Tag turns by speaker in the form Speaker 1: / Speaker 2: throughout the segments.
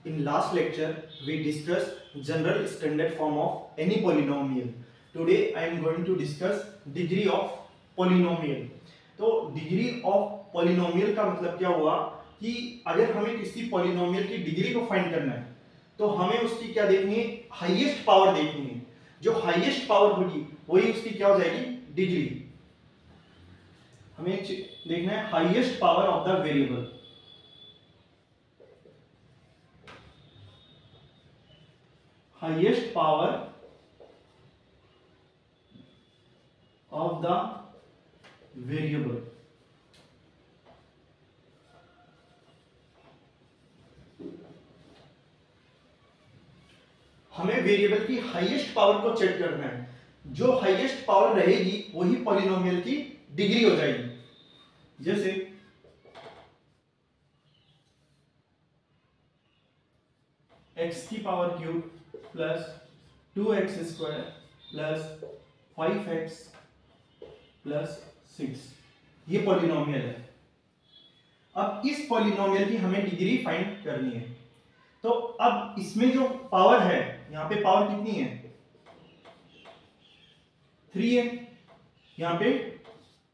Speaker 1: In last lecture, we discussed general standard form of any polynomial. Today, I am going to discuss degree of polynomial. तो degree of polynomial का मतलब क्या हुआ कि अगर हमें किसी पॉलिनोमियल की डिग्री को फाइंड करना है तो हमें उसकी क्या देखनी है, हाईएस्ट पावर देखनी है. जो हाईएस्ट पावर होगी वही उसकी क्या हो जाएगी, डिग्री. हमें देखना है highest power of the variable. Highest power of the variable. हमें वेरिएबल की हाईएस्ट पावर को चेक करना है. जो हाईएस्ट पावर रहेगी वही पॉलिनोमियल की डिग्री हो जाएगी. जैसे x की power cube plus 2x square plus 5x plus 6, ये पॉलिनोमियल है. अब इस पॉलिनोमियल की हमें डिग्री फाइंड करनी है. तो अब इसमें जो पावर है, यहां पे पावर कितनी है, 3 है, यहां पे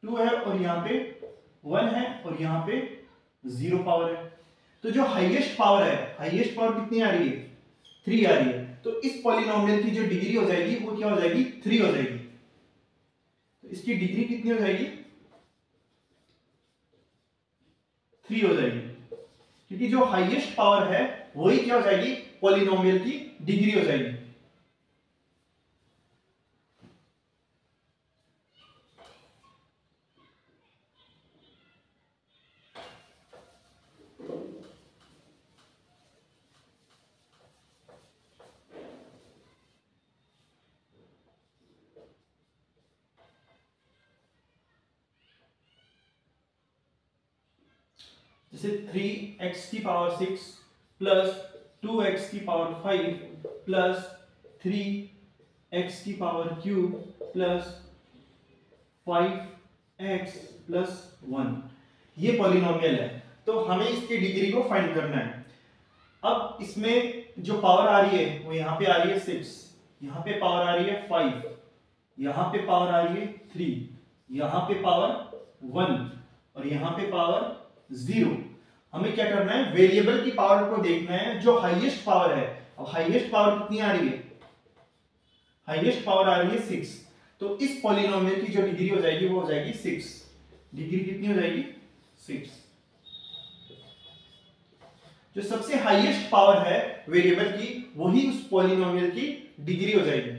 Speaker 1: 2 है और यहां पे 1 है और यहां पे 0 पावर है. तो जो हाईएस्ट पावर है, हाईएस्ट पावर कितनी आ रही है, 3 आ रही है. तो इस पॉलिनोमियल की जो डिग्री हो जाएगी वो क्या हो जाएगी, 3 हो जाएगी. तो इसकी डिग्री कितनी हो जाएगी, 3 हो जाएगी. क्योंकि जो हाईएस्ट पावर है वही क्या हो जाएगी, पॉलिनोमियल की डिग्री हो जाएगी. जैसे 3x की पावर 6 प्लस 2x की पावर 5 प्लस 3x की power cube plus 5x plus 1, ये पॉलिनोमियल है. तो हमें इसकी डिग्री को फाइंड करना है. अब इसमें जो पावर आ रही है वो यहाँ पे आ रही है 6, यहाँ पे पावर आ रही है 5, यहाँ पे पावर आ रही है 3, यहाँ पे पावर 1 और यहाँ पे पावर 0. हमें क्या करना है, वेरिएबल की पावर को देखना है जो हाईएस्ट पावर है. अब हाईएस्ट पावर कितनी आ रही है, हाईएस्ट पावर आ रही है 6. तो इस पॉलिनोमियल की जो डिग्री हो जाएगी वो हो जाएगी 6. डिग्री कितनी हो जाएगी, 6. जो सबसे हाईएस्ट पावर है वेरिएबल की वही उस पॉलिनोमियल की डिग्री हो जाएगी.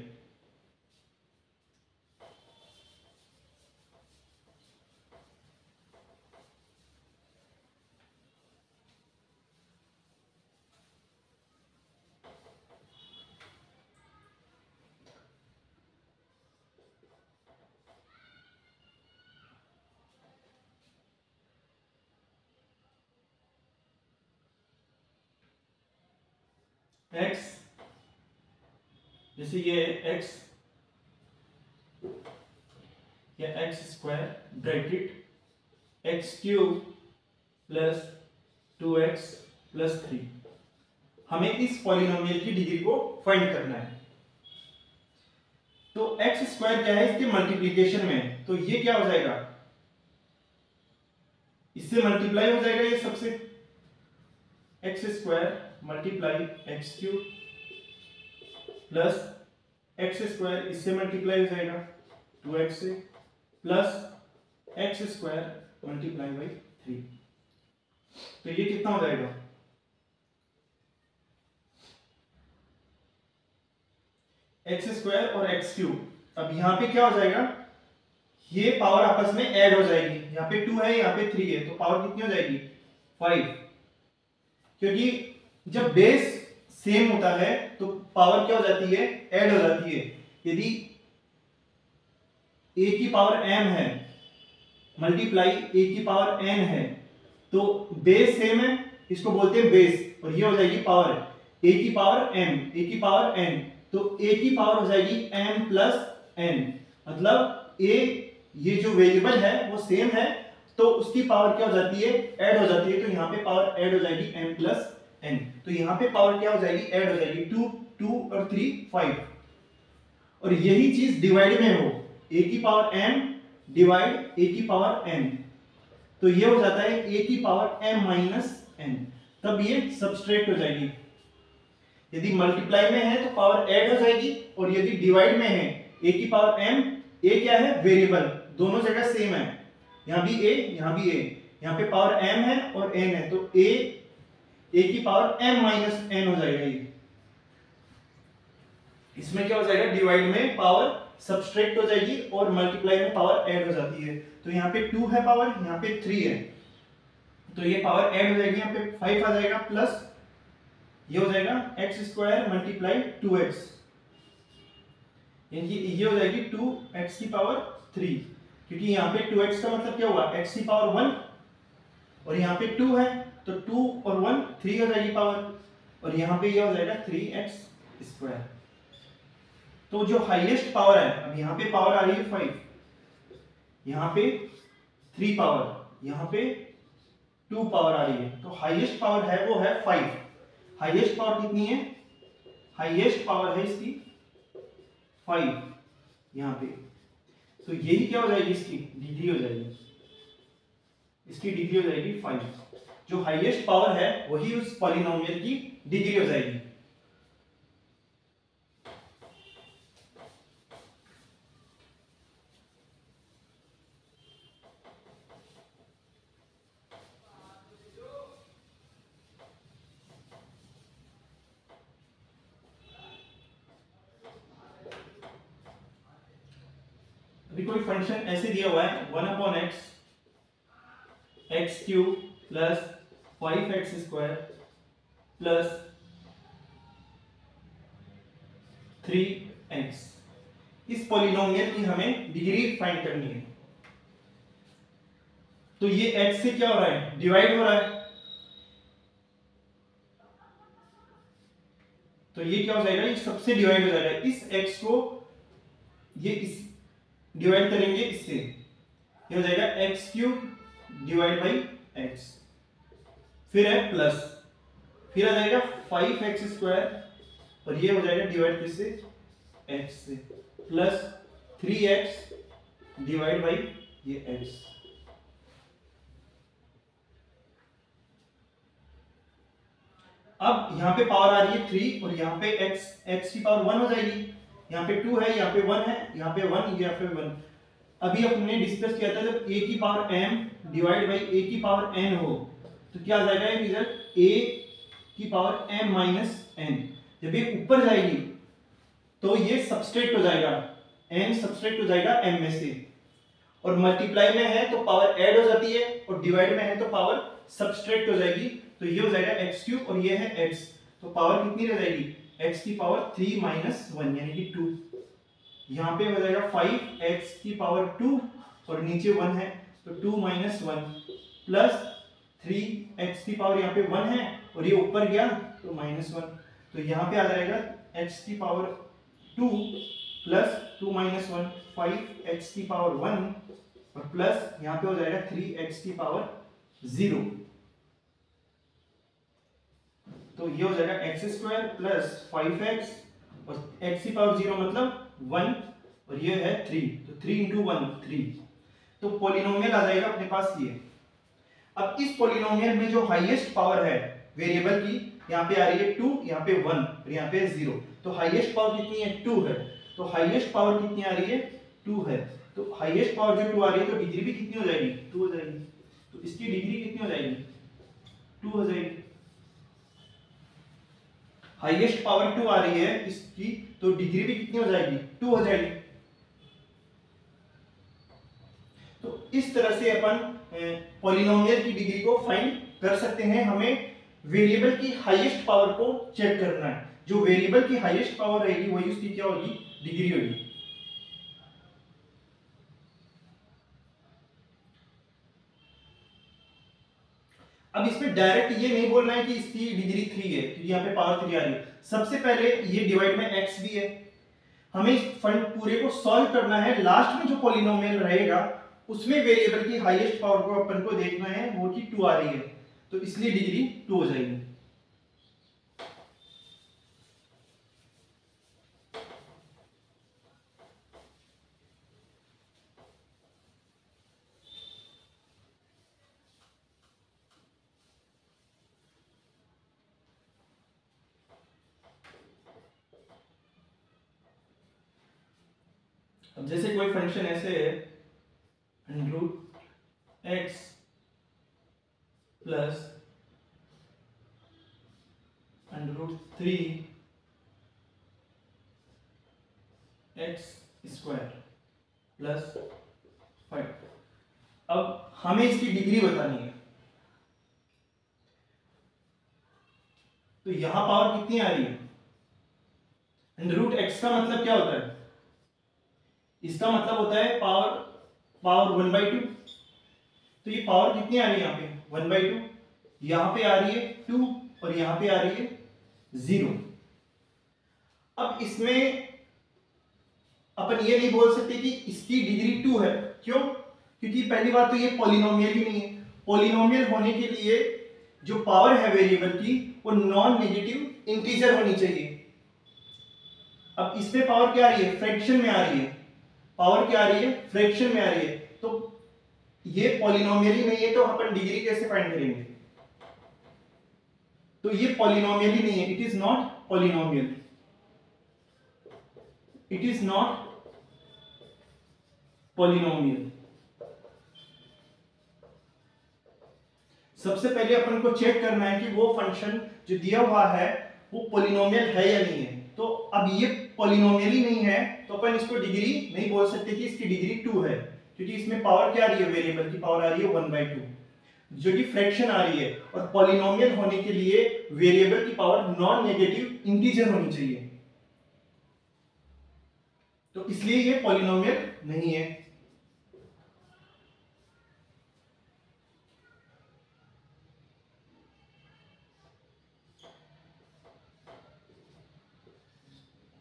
Speaker 1: x, जैसे ये x या x square bracket x cube plus 2x plus 3. हमें इस पॉलिनोमियल की डिग्री को फाइंड करना है. तो x स्क्वायर क्या है, इसके मल्टीप्लिकेशन में, तो ये क्या हो जाएगा, इससे मल्टीप्लाई हो जाएगा. ये सबसे x square multiply x cube plus x square, इससे मल्टीप्लाई हो जाएगा 2x से, plus x square multiply by 3. तो ये कितना हो जाएगा, एक्स स्क्वायर और एक्स क्यूब. अब यहां पे क्या हो जाएगा, ये पावर आपस में ऐड हो जाएगी. यहाँ पे 2 है, यहाँ पे 3 है, तो पावर कितनी हो जाएगी, 5. क्योंकि जब बेस सेम होता है तो पावर क्या हो जाती है, ऐड हो जाती है. यदि a की पावर m है मल्टीप्लाई a की पावर n है तो बेस सेम है, इसको बोलते हैं बेस, और ये हो जाएगी पावर a की पावर m, a की पावर n. तो a की पावर हो जाएगी m प्लस n. मतलब a, ये जो वेरिएबल है वो सेम है तो उसकी पावर क्या हो जाती है, ऐड हो जाती है. तो यहाँ पे पावर ऐड हो जाएगी m प्लस n। तो यहाँ पे पावर क्या हो जाएगी, ऐड हो जाएगी, 2 2 और 3 5। और यही चीज डिवाइड में हो, a की पावर m डिवाइड a की पावर n, तो ये हो जाता है a की पावर m माइनस n, तब ये सबट्रैक्ट हो जाएगी। यदि मल्टीप्लाई में है तो पावर ऐड हो जाएगी, और यदि डिवाइड में है a की पावर m, a क्या है, वेरिएबल, दोनों जगह सेम है, यहाँ भी a यहाँ भी a, यहाँ पे पावर m है और n है, तो a की पावर m माइनस n हो जाएगा। ये इसमें क्या हो जाएगा, डिवाइड में पावर सबट्रैक्ट हो जाएगी और मल्टीप्लाई में पावर ऐड हो जाती है। तो यहाँ पे 2 है पावर, यहाँ पे 3 है, तो ये पावर ऐड हो जाएगी, यहाँ पे 5 आ जाएगा, प्लस ये हो जाएगा x स्क्वायर मल्टीप्लाई 2x, यानी ये हो जाएगी 2x की पावर 3, क्योंकि यहाँ पे 2x का मतलब क्या हुआ, x की पावर 1, और यहाँ पे 2 है तो 2 और 1 3 हो जाएगी पावर, और यहाँ पे ये हो जाएगा 3x स्क्वायर। तो जो हाईएस्ट पावर है, अब यहाँ पे पावर आ रही है 5, यहाँ पे 3 पावर, यहाँ पे 2 पावर आ रही है, तो हाईएस्ट पावर है वो है 5। हाईएस्ट पावर कितनी है, हाईएस्ट पावर है इसकी 5 यहाँ पे, तो यही क्या हो जाएगी, इसकी डिग्री हो जाएगी, इसकी डिग्री हो जाएगी 5। जो हाईएस्ट पावर है वही उस पॉलिनोमियल की डिग्री हो जाएगी। अभी कोई फंक्शन ऐसे दिया हुआ है 1/x x cube plus 5x square plus 3x, इस पॉलिनोमियल की हमें डिग्री फाइंड करनी है। तो ये x से क्या हो रहा है, डिवाइड हो रहा है, तो ये क्या हो जाएगा, ये सबसे डिवाइड हो जाएगा, इस x को ये इस डिवाइड करेंगे इससे, ये हो जाएगा x cube divide by x, फिर है प्लस, फिर आ जाएगा 5x स्क्वायर, और ये हो जाएगा डिवाइड किससे, x से, प्लस 3x डिवाइड बाई ये x। अब यहाँ पे पावर आ रही है 3, और यहाँ पे x की पावर 1 हो जाएगी, यहाँ पे 2 है, यहाँ पे 1 है, यहाँ पे 1, यहाँ पे 1। अभी अपने डिस्कस किया था जब a की power m divide by a की पावर n हो तो क्या आ जाएगा ये रिजल्ट, a की पावर m माइनस n। जब ये ऊपर जाएगी तो ये सबट्रैक्ट हो जाएगा, n सबट्रैक्ट हो जाएगा m में से, और मल्टीप्लाई में है तो पावर ऐड हो जाती है, और डिवाइड में है तो पावर सबट्रैक्ट हो जाएगी, तो ये हो जाएगा x क्यूब और ये है x, तो पावर कितनी रह जाएगी, x की पावर 3 माइनस 1 यानी कि 2, यहाँ पे हो जाएगा 5x की पावर 2 और नीचे 1 है तो 2 माइनस 1 प्लस 3x की पावर यहाँ पे 1 है और ये ऊपर गया तो माइनस 1, तो यहाँ पे आ जाएगा x की पावर 2 प्लस 2 माइनस 1 5x की पावर 1 और प्लस यहाँ पे हो जाएगा 3x की पावर 0, तो ये हो जाएगा x स्क्वायर प्लस 5x और x की पावर 0 मतलब 1 और ये है 3, तो 3 इंटू 1 3, तो पॉलिनोमियल आ जाएगा अपने पास ये। अब इस पॉलिनोमियल में जो हाईएस्ट पावर है वेरिएबल की, यहाँ पे आ रही है 2, यहाँ पे 1 और यहाँ पे 0, तो हाईएस्ट पावर कितनी है 2 है, तो हाईएस्ट पावर कितनी आ रही है 2 है, तो हाईएस्ट पावर जो 2 आ रही है तो डिग्री भी कितनी हो जाएगी 2 हो जाएगी, तो इसकी डिग्री कितनी हो जाएगी 2 हो जाएगी। हाईएस्ट पावर 2 आ रही है इसकी, तो डिग्री भी कितनी हो जाएगी 2 हो जाएगी। तो इस तरह से अपन पॉलिनोमियल की डिग्री को फाइंड कर सकते हैं। हमें वेरिएबल की हाईएस्ट पावर को चेक करना है, जो वेरिएबल की हाईएस्ट पावर रहेगी वही उसकी क्या होगी डिग्री होगी। अब इसमें डायरेक्ट ये नहीं बोलना है कि इसकी डिग्री 3 है क्योंकि यहाँ पे पावर 3 आ रही है, सबसे पहले ये डिवाइड में x भी है, हमें इस फंड पूरे को सॉल्व करना है। लास्ट में जो पॉलिनोमियल रहेगा उसमें वेरिएबल की हाईएस्ट पावर को अपन को देखना है, वो की 2 आ रही है, तो इसलिए डिग्री 2 हो जाएगी। अब जैसे कोई फंक्शन ऐसे है √x प्लस √3x² प्लस 5। अब हमें इसकी डिग्री बतानी है, तो यहां पावर कितनी आ रही है? √x का मतलब क्या होता है? इसका मतलब होता है पावर 1/2। तो ये पावर कितनी आ रही है यहाँ पे? 1/2। यहां पे आ रही है 2 और यहां पे आ रही है 0। अब इसमें अपन ये नहीं बोल सकते कि इसकी डिग्री 2 है। क्यों? क्योंकि पहली बात तो ये पॉलिनोमियल ही नहीं है। पॉलिनोमियल होने के लिए जो पावर है वेरिएबल की वो नॉन नेगेटिव इंटीजर होनी चाहिए। अब इसमें पावर क्या आ रही है? फ्रैक्शन में आ रही है। पावर क्या आ रही है? फ्रैक्शन में आ रही है। तो ये पॉलिनोमियल ही नहीं है, तो अपन डिग्री कैसे फाइंड करेंगे? तो ये पॉलिनोमियल ही नहीं है। It is not polynomial. It is not polynomial. सबसे पहले अपन को चेक करना है कि वो फंक्शन जो दिया हुआ है वो पॉलिनोमियल है या नहीं है। तो अब ये पॉलिनोमियल ही नहीं है, तो अपन इसको डिग्री नहीं बोल सकते कि इसकी डिग्री 2 है, क्योंकि इसमें पावर क्या आ रही है? वेरिएबल की पावर आ रही है 1/2, जो कि फ्रैक्शन आ रही है। और पॉलिनोमियल होने के लिए वेरिएबल की पावर नॉन नेगेटिव इंटीजर होनी चाहिए, तो इसलिए ये पॉलिनोमियल नहीं है।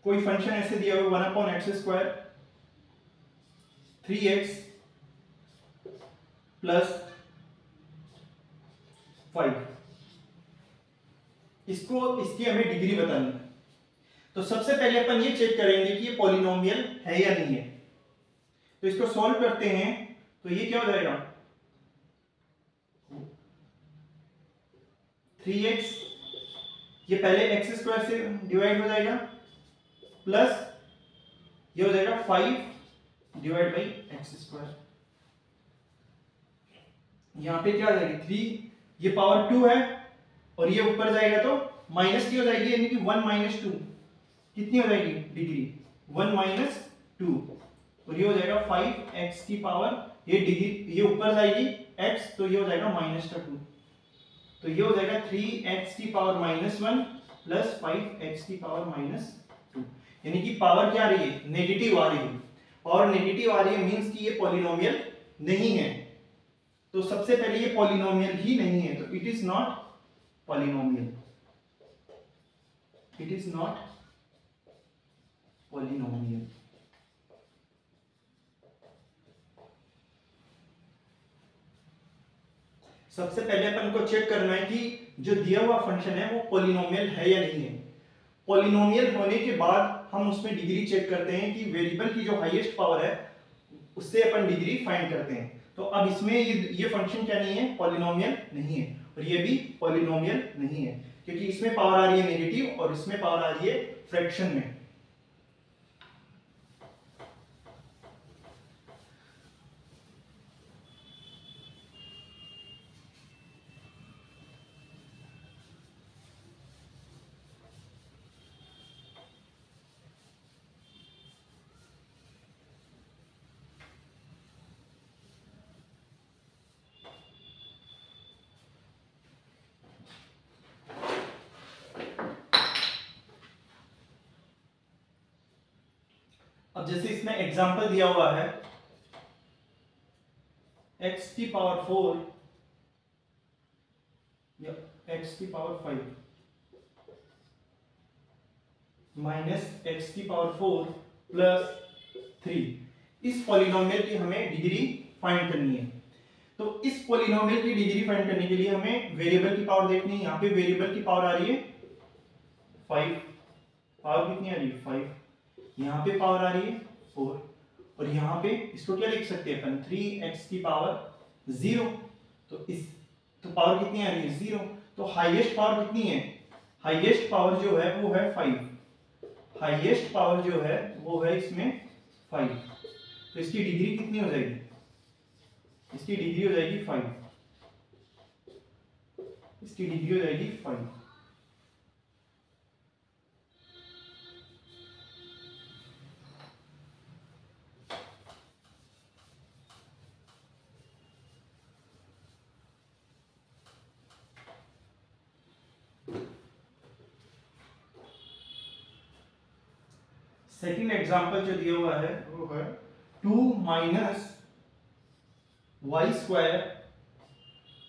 Speaker 1: कोई फंक्शन ऐसे दिया हुआ 1/x² 3x प्लस 5, इसकी हमें डिग्री बतानी है। तो सबसे पहले अपन ये चेक करेंगे कि ये पॉलिनोमियल है या नहीं है। तो इसको सॉल्व करते हैं, तो ये क्या हो जाएगा? 3x, ये पहले x² से डिवाइड हो जाएगा, प्लस ये हो जाएगा 5 डिवाइड बाई x²। यहां पे क्या आ जाएगी? 3, ये पावर 2 है और ये ऊपर जाएगा तो माइनस की हो जाएगी, यानी कि 1 - 2 कितनी हो जाएगी डिग्री? 1 - 2, और ये हो जाएगा 5x की पावर, ये डिग्री ये ऊपर जाएगी x, तो ये हो जाएगा -2, तो ये हो जाएगा 3x की पावर -1 प्लस 5x की पावर -2, यानी कि पावर क्या आ रही है? नेगेटिव आ रही है। और नेगेटिव आ रही है मींस कि ये पॉलिनोमियल नहीं है। तो सबसे पहले ये पॉलिनोमियल ही नहीं है, तो it is not polynomial. It is not polynomial. सबसे पहले अपन को चेक करना है कि जो दिया हुआ फंक्शन है वो पॉलिनोमियल है या नहीं है। पॉलिनोमियल होने के बाद हम उसमें डिग्री चेक करते हैं कि वेरिएबल की जो हाईएस्ट पावर है उससे अपन डिग्री फाइंड करते हैं। तो अब इसमें ये फंक्शन क्या नहीं है? पॉलिनोमियल नहीं है, और ये भी पॉलिनोमियल नहीं है, क्योंकि इसमें पावर आ रही है नेगेटिव और इसमें पावर आ रही है फ्रैक्शन में। अब जैसे इसमें एग्जांपल दिया हुआ है x की पावर 4 या x की पावर 5 माइनस x की पावर 4 प्लस 3, इस पॉलिनोमियल की हमें डिग्री फाइंड करनी है। तो इस पॉलिनोमियल की डिग्री फाइंड करने के लिए हमें वेरिएबल की पावर देखनी है। यहाँ पे वेरिएबल की पावर आ रही है 5, पावर कितनी आ रही है? 5। यहाँ पे पावर आ रही है 4, और यहाँ पे इसको क्या लिख सकते हैं अपन? 3x की पावर 0। तो पावर कितनी आ रही है? 0। तो हाईएस्ट पावर कितनी है? हाईएस्ट पावर जो है वो है 5। हाईएस्ट पावर जो है वो है इसमें 5। तो इसकी डिग्री कितनी हो जाएगी? इसकी डिग्री हो जाएगी 5। इसकी डिग्री हो जाएगी 5। सेकंड एग्जांपल जो दिया हुआ है वो है 2 minus y square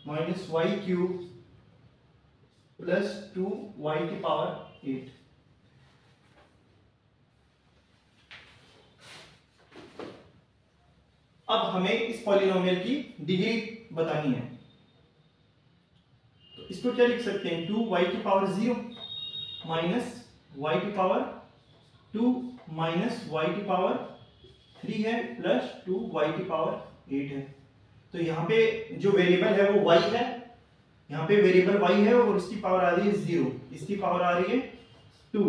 Speaker 1: minus y cube plus 2y की पावर 8। अब हमें इस पॉलिनोमियल की डिग्री बतानी है, तो इसको क्या लिख सकते हैं? 2y की पावर 0 माइनस y की पावर 2 माइनस y की पावर 3 है प्लस 2y की पावर 8 है। तो यहाँ पे जो वेरिएबल है वो y है, यहाँ पे वेरिएबल y है और इसकी पावर आ रही है 0, इसकी पावर आ रही है 2,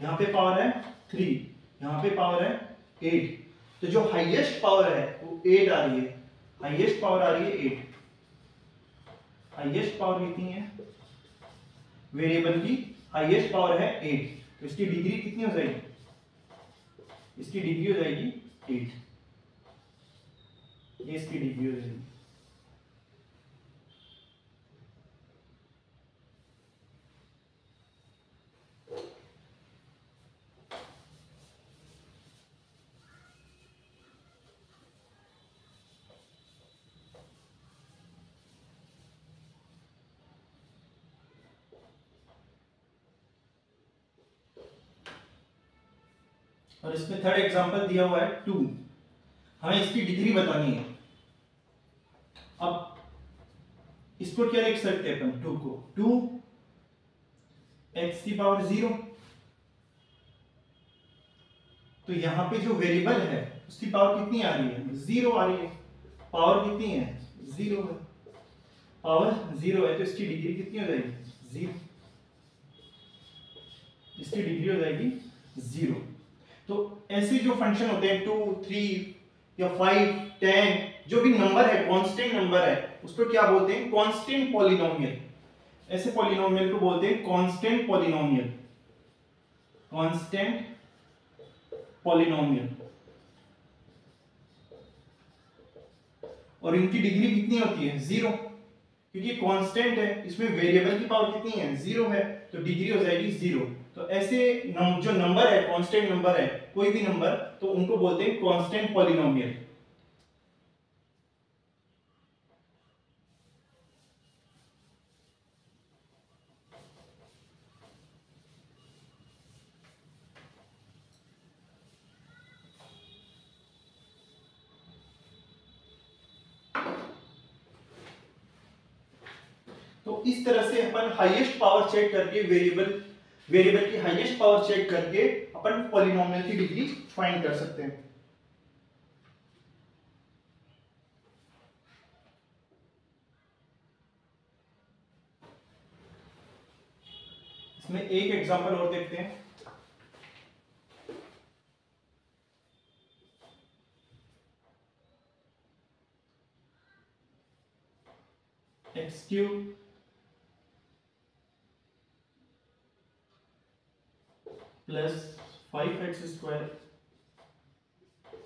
Speaker 1: यहाँ पे पावर है 3, यहाँ पे पावर है 8। तो जो हाईएस्ट पावर है वो 8 आ रही है, हाईएस्ट पावर आ रही है 8। हाईएस्ट पावर कितनी है? वेरिएबल की हाईएस्ट पावर है 8, तो इसकी डिग्री कितनी हो जाएगी? इसकी डिग्री हो जाएगी 8। ये इसकी डिग्री हो जाएगी। और इसमें थर्ड एग्जांपल दिया हुआ है 2, हमें इसकी डिग्री बतानी है। अब इसको क्या लिख सकते हैं अपन? 2 को 2x की पावर 0, तो यहां पे जो वेरिएबल है उसकी पावर कितनी आ रही है? 0 आ रही है। पावर कितनी है? 0 है। पावर 0 है तो इसकी डिग्री कितनी हो जाएगी? 0। इसकी डिग्री हो जाएगी 0। तो ऐसे जो फंक्शन होते हैं 2, 3 या 5, 10, जो भी नंबर है, कांस्टेंट नंबर है, उसको क्या बोलते हैं? Constant polynomial. ऐसे पॉलिनोमियल को बोलते हैं कांस्टेंट पॉलिनोमियल। Constant polynomial. और इनकी डिग्री कितनी होती है? 0, क्योंकि कांस्टेंट है, इसमें वेरिएबल की पावर कितनी है? 0 है, तो डिग्री हो जाएगी 0। तो ऐसे जो नंबर है, कांस्टेंट नंबर है, कोई भी नंबर, तो उनको बोलते हैं कांस्टेंट पॉलिनोमियल। तो इस तरह से अपन हाईएस्ट पावर चेक करके वेरिएबल की हाईएस्ट पावर चेक करके अपन पॉलिनोमियल की डिग्री फाइंड कर सकते हैं। इसमें एक एग्जांपल और देखते हैं। X cube plus 5x square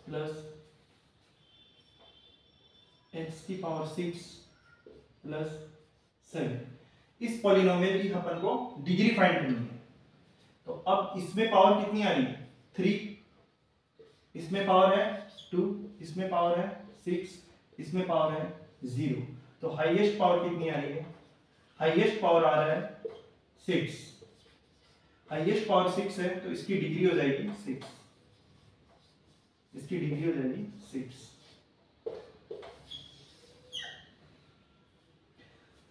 Speaker 1: plus x की पावर 6 प्लस 7, इस पॉलिनोमियल की अपन को डिग्री फाइंड करनी है। तो अब इसमें पावर कितनी आ रही है? 3, इसमें पावर है 2, इसमें पावर है 6, इसमें पावर है 0। तो हाईएस्ट पावर कितनी आ रही है? हाईएस्ट पावर आ रहा है 6। हाईएस्ट पावर 6 है तो इसकी डिग्री हो जाएगी 6। इसकी डिग्री हो जाएगी 6।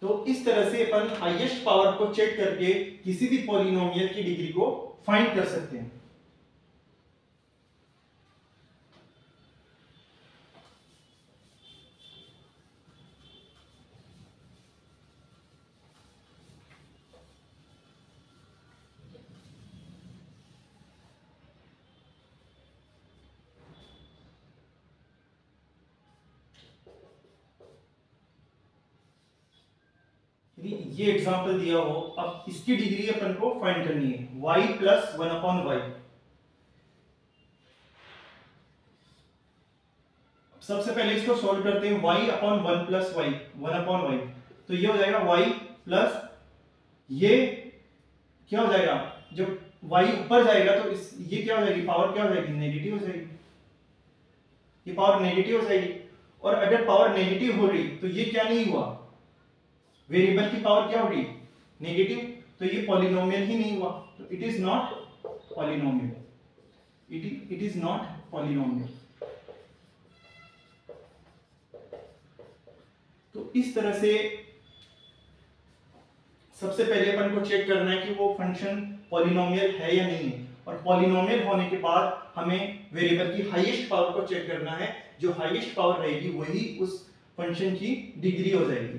Speaker 1: तो इस तरह से अपन हाईएस्ट पावर को चेक करके किसी भी पॉलिनोमियल की डिग्री को फाइंड कर सकते हैं। यदि ये एग्जांपल दिया हो, अब इसकी डिग्री अपन को फाइंड करनी है, y प्लस 1/y। सबसे पहले इसको सॉल्व करते हैं, y upon 1 plus y, 1/y, तो ये हो जाएगा y प्लस, ये क्या हो जाएगा, जब y ऊपर जाएगा तो ये क्या हो जाएगी, पावर क्या हो जाएगी, नेगेटिव हो जाएगी, ये पावर नेगेटिव हो जाएगी। और अगर पावर नेगेटिव हो रही तो ये क्या नहीं हुआ, वेरिएबल की पावर क्या होगी, नेगेटिव, तो ये पॉलिनोमियल ही नहीं हुआ, तो it is not polynomial, it is not polynomial. तो इस तरह से सबसे पहले अपन को चेक करना है कि वो फंक्शन पॉलिनोमियल है या नहीं है, और पॉलिनोमियल होने के बाद हमें वेरिएबल की हाईएस्ट पावर को चेक करना है, जो हाईएस्ट पावर रहेगी वही उस फंक्शन की डिग्री हो जाएगी।